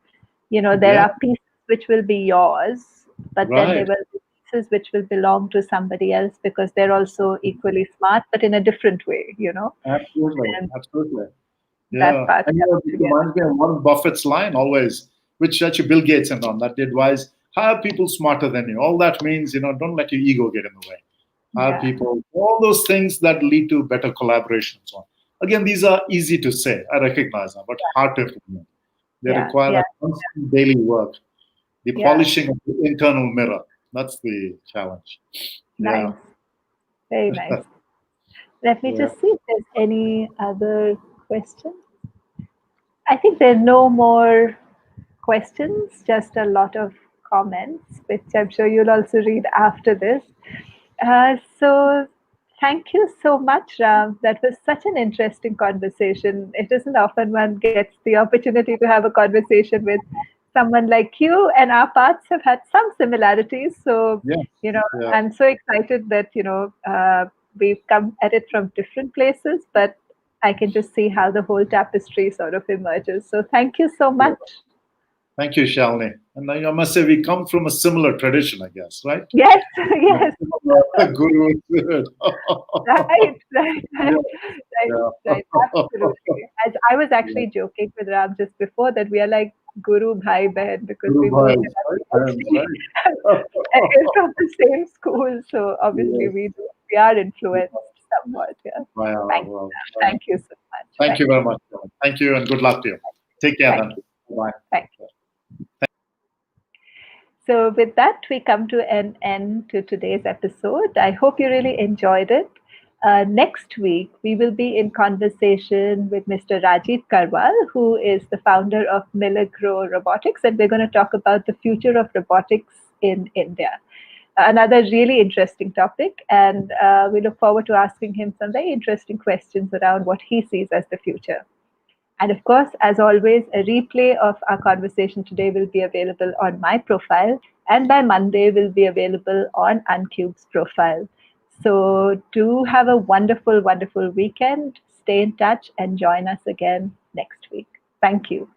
there Yeah. are pieces which will be yours, but then there Right. will be pieces which will belong to somebody else, because they're also equally smart, but in a different way. Absolutely. And Absolutely. that Yeah. part And comes it together. reminds me of Warren Buffett's line always, which actually Bill Gates and on that they advise hire people smarter than you. All that means, don't let your ego get in the way. Hire Yeah, people, all those things that lead to better collaboration and so on. Again, these are easy to say. I recognize them, but hard to implement. They yeah, require yeah, that constant daily work, the yeah. polishing of the internal mirror. That's the challenge. Yeah. Nice, very nice. Let me Yeah. just see if there's any other questions. I think there are no more questions, just a lot of comments, which I'm sure you'll also read after this. So, thank you so much, Ram. That was such an interesting conversation. It isn't often one gets the opportunity to have a conversation with someone like you, and our paths have had some similarities. So, Yeah. Yeah. I'm so excited that, we've come at it from different places, but I can just see how the whole tapestry sort of emerges. So, thank you so Yeah. much. Thank you, Shalini. And I must say, we come from a similar tradition, I guess, right? Yes, yes. Guru. Right, right, Yeah, right, right, yeah. right. Absolutely. As I was Yeah. actually joking with Ram just before that we are like Guru Bhai Behan because Guru we both Bhai, right? are Hands, actually right? from the same school. So obviously Yes. we are influenced somewhat. Yeah. Wow, Thank wow, wow. thank you so much. Thank Thank you you. very much. Thank you and good luck to you. Take care Thank then. you. Bye. Thank you. So, with that, we come to an end to today's episode. I hope you really enjoyed it. Next week, we will be in conversation with Mr. Rajiv Karwal, who is the founder of Milagro Robotics, and we're going to talk about the future of robotics in India. Another really interesting topic, and we look forward to asking him some very interesting questions around what he sees as the future. And of course, as always, a replay of our conversation today will be available on my profile, and by Monday will be available on Uncube's profile. So do have a wonderful, wonderful weekend. Stay in touch and join us again next week. Thank you.